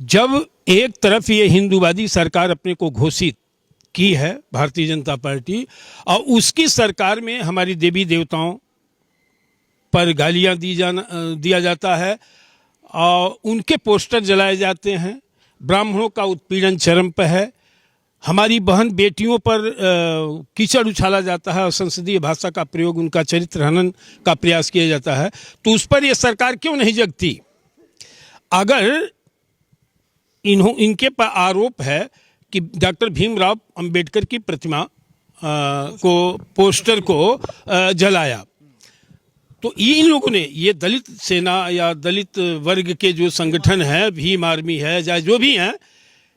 जब एक तरफ ये हिंदूवादी सरकार अपने को घोषित की है भारतीय जनता पार्टी, और उसकी सरकार में हमारी देवी देवताओं पर गालियां दिया जाता है और उनके पोस्टर जलाए जाते हैं, ब्राह्मणों का उत्पीड़न चरम पर है, हमारी बहन बेटियों पर कीचड़ उछाला जाता है और संसदीय भाषा का प्रयोग, उनका चरित्र हनन का प्रयास किया जाता है, तो उस पर यह सरकार क्यों नहीं जगती? अगर इनके पर आरोप है कि डॉक्टर भीमराव अंबेडकर की प्रतिमा को, पोस्टर को जलाया, तो इन लोगों ने, ये दलित सेना या दलित वर्ग के जो संगठन है, भीम आर्मी है या जो भी हैं,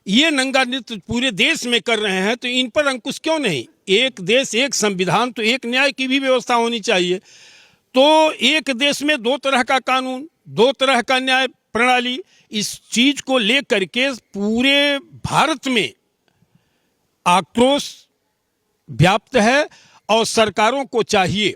ये नंगा नृत्य पूरे देश में कर रहे हैं, तो इन पर अंकुश क्यों नहीं? एक देश एक संविधान, तो एक न्याय की भी व्यवस्था होनी चाहिए। तो एक देश में दो तरह का कानून, दो तरह का न्याय प्रणाली, इस चीज को लेकर के पूरे भारत में आक्रोश व्याप्त है और सरकारों को चाहिए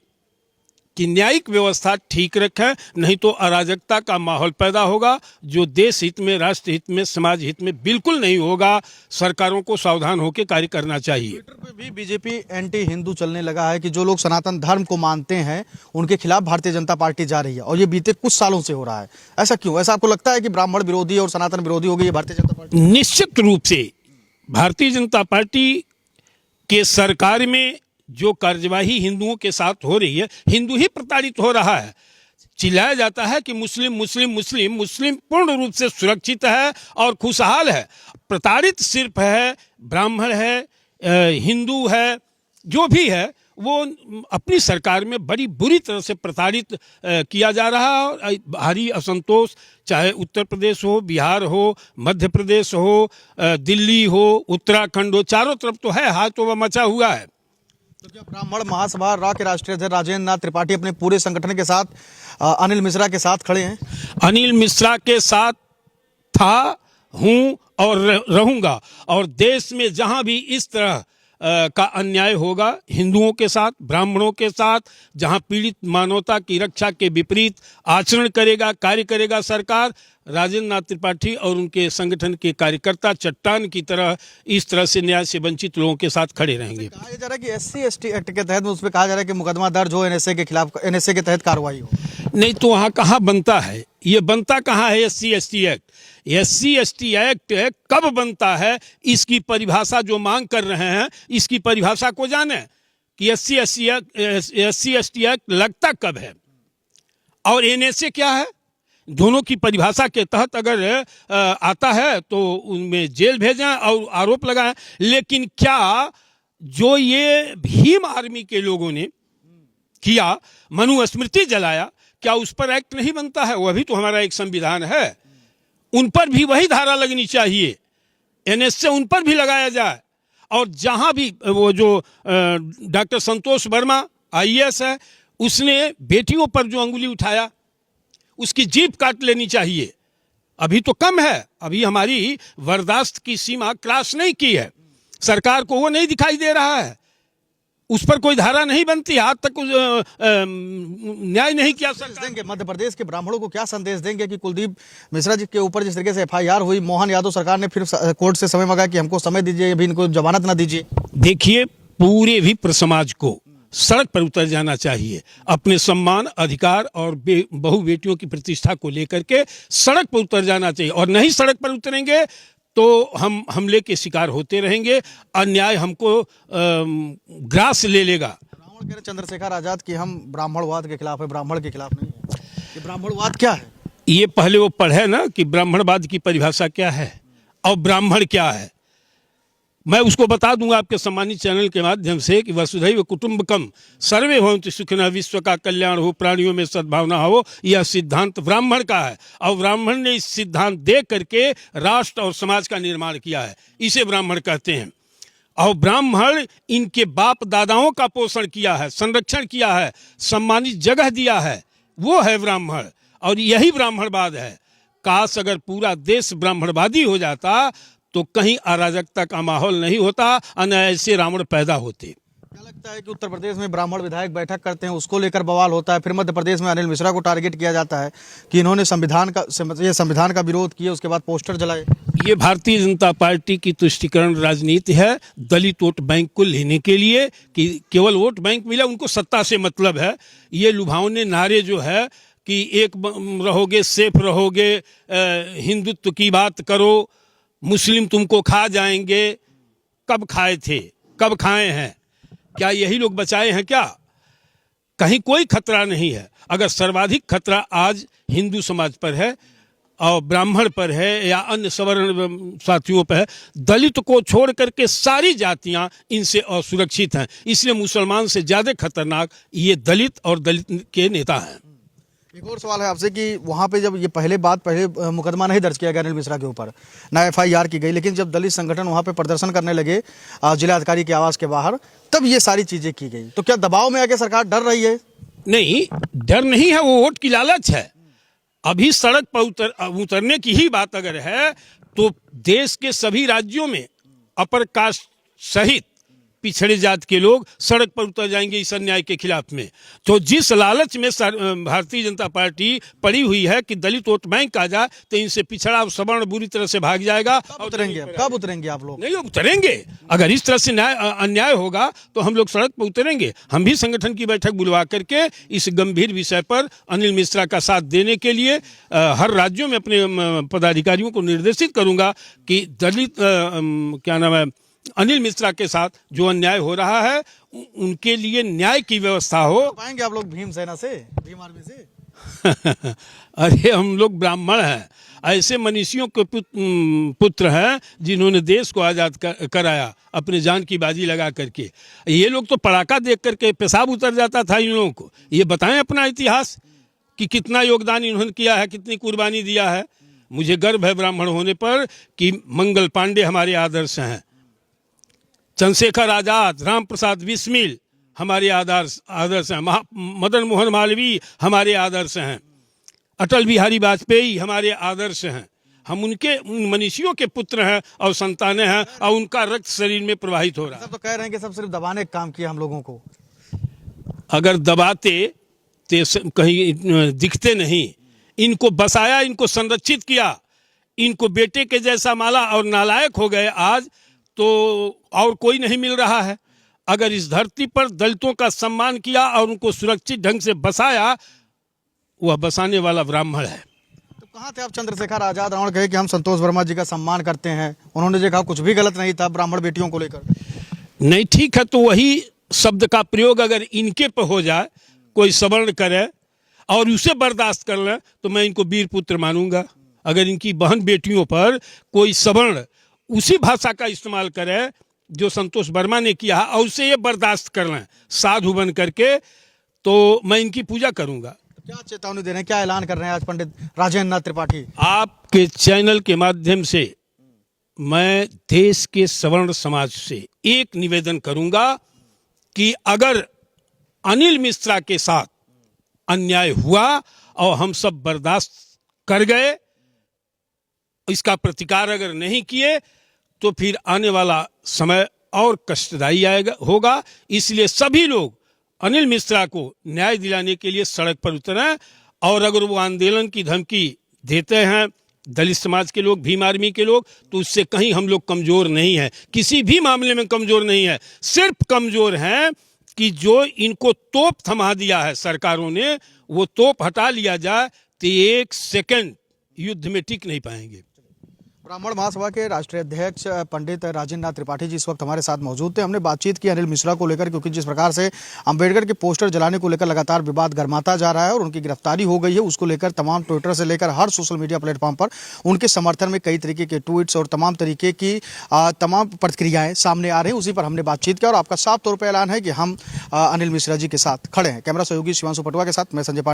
कि न्यायिक व्यवस्था ठीक रखें, नहीं तो अराजकता का माहौल पैदा होगा जो देश हित में, राष्ट्र हित में, समाज हित में बिल्कुल नहीं होगा। सरकारों को सावधान होकर कार्य करना चाहिए। ट्विटर पे भी बीजेपी एंटी हिंदू चलने लगा है कि जो लोग सनातन धर्म को मानते हैं उनके खिलाफ भारतीय जनता पार्टी जा रही है, और ये बीते कुछ सालों से हो रहा है। ऐसा क्यों? ऐसा आपको लगता है कि ब्राह्मण विरोधी और सनातन विरोधी हो गई है भारतीय जनता पार्टी? निश्चित रूप से भारतीय जनता पार्टी के सरकार में जो कार्यवाही हिंदुओं के साथ हो रही है, हिंदू ही प्रताड़ित हो रहा है। चिल्लाया जाता है कि मुस्लिम मुस्लिम मुस्लिम, मुस्लिम पूर्ण रूप से सुरक्षित है और खुशहाल है। प्रताड़ित सिर्फ है ब्राह्मण है, हिंदू है, जो भी है वो अपनी सरकार में बड़ी बुरी तरह से प्रताड़ित किया जा रहा है। भारी असंतोष, चाहे उत्तर प्रदेश हो, बिहार हो, मध्य प्रदेश हो, दिल्ली हो, उत्तराखंड हो, चारों तरफ तो है, हाथ तो वह मचा हुआ है। तो क्या ब्राह्मण महासभा रा के राष्ट्रीय अध्यक्ष राजेंद्र नाथ त्रिपाठी अपने पूरे संगठन के साथ अनिल मिश्रा के साथ खड़े हैं? अनिल मिश्रा के साथ था, हूं और रहूंगा, और देश में जहां भी इस तरह का अन्याय होगा, हिंदुओं के साथ, ब्राह्मणों के साथ, जहां पीड़ित मानवता की रक्षा के विपरीत आचरण करेगा, कार्य करेगा सरकार, राजेंद्र नाथ त्रिपाठी और उनके संगठन के कार्यकर्ता चट्टान की तरह इस तरह से न्याय से वंचित लोगों के साथ खड़े रहेंगे। कहा जा रहा है कि SC/ST एक्ट के तहत उस पर कहा जा रहा है कि मुकदमा दर्ज हो, NSA के खिलाफ, NSA के तहत कार्रवाई हो। नहीं तो वहाँ कहाँ बनता है, ये बनता कहाँ है SC/ST एक्ट? SC/ST एक्ट कब बनता है, इसकी परिभाषा जो मांग कर रहे हैं, इसकी परिभाषा को जाने कि SC/ST एक्ट लगता कब है और NSA क्या है। दोनों की परिभाषा के तहत अगर आता है तो उनमें जेल भेजें और आरोप लगाएं। लेकिन क्या जो ये भीम आर्मी के लोगों ने किया, मनुस्मृति जलाया, क्या उस पर एक्ट नहीं बनता है? वह भी तो हमारा एक संविधान है, उन पर भी वही धारा लगनी चाहिए, NSA उन पर भी लगाया जाए। और जहां भी वो जो डॉक्टर संतोष वर्मा IAS है, उसने बेटियों पर जो अंगुली उठाया, उसकी जीभ काट लेनी चाहिए। अभी तो कम है, अभी हमारी बर्दाश्त की सीमा क्रॉस नहीं की है, सरकार को वो नहीं दिखाई दे रहा है, उस पर कोई धारा नहीं बनती, आज तक न्याय नहीं किया सरकार। देंगे मध्य प्रदेश के ब्राह्मणों को क्या संदेश देंगे कि कुलदीप मिश्रा जी के ऊपर जिस तरीके से FIR हुई, मोहन यादव सरकार ने फिर कोर्ट से समय मांगा कि हमको समय दीजिए, अभी इनको जमानत ना दीजिए। देखिए, पूरे विप्र समाज को सड़क पर उतर जाना चाहिए, अपने सम्मान, अधिकार और बहु बेटियों की प्रतिष्ठा को लेकर के सड़क पर उतर जाना चाहिए। और नहीं सड़क पर उतरेंगे तो हम हमले के शिकार होते रहेंगे, अन्याय हमको ग्रास ले लेगा। ब्राह्मण कह रहे चंद्रशेखर आजाद कि हम ब्राह्मणवाद के खिलाफ है, ब्राह्मण के खिलाफ नहीं है। ये ब्राह्मणवाद क्या है? ये पहले वो पढ़े ना कि ब्राह्मणवाद की परिभाषा क्या है और ब्राह्मण क्या है। मैं उसको बता दूंगा आपके सम्मानित चैनल के माध्यम से कि वसुधैव कुटुंबकम सर्वे भवन्तु सुखिनः, विश्व का कल्याण हो, प्राणियों में सद्भावना हो, यह सिद्धांत ब्राह्मण का है। और ब्राह्मण ने इस सिद्धांत दे करके राष्ट्र और समाज का निर्माण किया है, इसे ब्राह्मण कहते हैं। और ब्राह्मण इनके बाप दादाओं का पोषण किया है, संरक्षण किया है, सम्मानित जगह दिया है, वो है ब्राह्मण, और यही ब्राह्मणवाद है। काश अगर पूरा देश ब्राह्मणवादी हो जाता तो कहीं अराजकता का माहौल नहीं होता, न ऐसे रावण पैदा होते। क्या लगता है कि उत्तर प्रदेश में ब्राह्मण विधायक बैठक करते हैं, उसको लेकर बवाल होता है, फिर मध्य प्रदेश में अनिल मिश्रा को टारगेट किया जाता है कि इन्होंने संविधान का विरोध किया, उसके बाद पोस्टर जलाए? ये भारतीय जनता पार्टी की तुष्टीकरण राजनीति है, दलित वोट बैंक को लेने के लिए, कि केवल वोट बैंक मिला, उनको सत्ता से मतलब है। ये लुभावने नारे जो है कि एक रहोगे सेफ रहोगे, हिंदुत्व की बात करो, मुस्लिम तुमको खा जाएंगे, कब खाए थे, कब खाए हैं? क्या यही लोग बचाए हैं क्या? कहीं कोई खतरा नहीं है। अगर सर्वाधिक खतरा आज हिंदू समाज पर है और ब्राह्मण पर है या अन्य सवर्ण साथियों पर है, दलित को छोड़ करके सारी जातियां इनसे असुरक्षित हैं। इसलिए मुसलमान से ज्यादा खतरनाक ये दलित और दलित के नेता हैं। एक और सवाल है आपसे कि वहाँ पे जब ये पहले मुकदमा नहीं दर्ज किया गया अनिल मिश्रा के ऊपर, ना FIR की गई, लेकिन जब दलित संगठन वहाँ पे प्रदर्शन करने लगे जिलाधिकारी के आवास के बाहर, तब ये सारी चीजें की गई। तो क्या दबाव में आके सरकार डर रही है? नहीं, डर नहीं है, वो वोट की लालच है। अभी सड़क पर उतरने की ही बात अगर है तो देश के सभी राज्यों में अपर कास्ट सहित पिछड़े जात के लोग सड़क पर उतर जाएंगे इस अन्याय के खिलाफ में। तो जिस लालच में भारतीय जनता पार्टी पड़ी हुई है कि दलित वोट बैंक आ जाए, तो इनसे पिछड़ा सवर्ण बुरी तरह से भाग जाएगा। कब उतरेंगे आप लोग? नहीं उतरेंगे, अगर इस तरह से अन्याय होगा तो हम लोग सड़क पर उतरेंगे। हम भी संगठन की बैठक बुलवा करके इस गंभीर विषय पर अनिल मिश्रा का साथ देने के लिए हर राज्यों में अपने पदाधिकारियों को निर्देशित करूंगा कि दलित क्या नाम है, अनिल मिश्रा के साथ जो अन्याय हो रहा है उनके लिए न्याय की व्यवस्था हो। पाएंगे आप लोग भीमसेना से, भीम आर्मी से? अरे हम लोग ब्राह्मण हैं, ऐसे मनीषियों के पुत्र हैं जिन्होंने देश को आजाद कराया अपने जान की बाजी लगा करके। ये लोग तो पड़ाका देख करके पेशाब उतर जाता था इन लोगों को। ये बताएं अपना इतिहास कि कितना योगदान इन्होंने किया है, कितनी कुर्बानी दिया है। मुझे गर्व है ब्राह्मण होने पर कि मंगल पांडे हमारे आदर्श हैं, चंद्रशेखर आजाद, राम प्रसाद बिस्मिल हमारे आदर्श हैं, मदन मोहन मालवीय हमारे आदर्श हैं, अटल बिहारी वाजपेयी हमारे आदर्श हैं। हम उन मनीषियों के पुत्र हैं और संतानें हैं और उनका रक्त शरीर में प्रवाहित हो रहा है। सब तो कह रहे हैं कि सब सिर्फ दबाने का काम किया हम लोगों को। अगर दबाते तो कहीं दिखते नहीं, इनको बसाया, इनको संरक्षित किया, इनको बेटे के जैसा माला और नालायक हो गए आज तो और कोई नहीं मिल रहा है। अगर इस धरती पर दलितों का सम्मान किया और उनको सुरक्षित ढंग से बसाया, वह बसाने वाला ब्राह्मण है। तो कहाँ थे आप चंद्रशेखर आजाद? रावण कहे कि हम संतोष वर्मा जी का सम्मान करते हैं, उन्होंने जो कहा कुछ भी गलत नहीं था ब्राह्मण बेटियों को लेकर। नहीं, ठीक है, तो वही शब्द का प्रयोग अगर इनके पर हो जाए, कोई सवर्ण करे और उसे बर्दाश्त कर ले, तो मैं इनको वीर पुत्र मानूंगा। अगर इनकी बहन बेटियों पर कोई सवर्ण उसी भाषा का इस्तेमाल करे जो संतोष वर्मा ने किया और उसे ये बर्दाश्त कर लें साधु बन करके, तो मैं इनकी पूजा करूंगा। क्या चेतावनी दे रहे हैं, क्या ऐलान कर रहे हैं आज पंडित राजेंद्र नाथ त्रिपाठी? आपके चैनल के माध्यम से मैं देश के सवर्ण समाज से एक निवेदन करूंगा कि अगर अनिल मिश्रा के साथ अन्याय हुआ और हम सब बर्दाश्त कर गए, इसका प्रतिकार अगर नहीं किए, तो फिर आने वाला समय और कष्टदायी होगा। इसलिए सभी लोग अनिल मिश्रा को न्याय दिलाने के लिए सड़क पर उतरें। और अगर वो आंदोलन की धमकी देते हैं दलित समाज के लोग, भीम आर्मी के लोग, तो उससे कहीं हम लोग कमजोर नहीं है, किसी भी मामले में कमजोर नहीं है। सिर्फ कमजोर हैं कि जो इनको तोप थमा दिया है सरकारों ने, वो तोप हटा लिया जाए तो एक सेकंड युद्ध में टिक नहीं पाएंगे। ब्राह्मण महासभा के राष्ट्रीय अध्यक्ष पंडित राजेंद्र नाथ त्रिपाठी जी इस वक्त हमारे साथ मौजूद थे। हमने बातचीत की अनिल मिश्रा को लेकर, क्योंकि जिस प्रकार से अंबेडकर के पोस्टर जलाने को लेकर लगातार विवाद गर्माता जा रहा है और उनकी गिरफ्तारी हो गई है, उसको लेकर तमाम ट्विटर से लेकर हर सोशल मीडिया प्लेटफॉर्म पर उनके समर्थन में कई तरीके के ट्वीट्स और तमाम तरीके की तमाम प्रतिक्रियाएं सामने आ रही हैं। उसी पर हमने बातचीत किया और आपका साफ तौर पर ऐलान है कि हम अनिल मिश्रा जी के साथ खड़े हैं। कैमरा सहयोगी शिवांशु पटवा के साथ मैं संजय।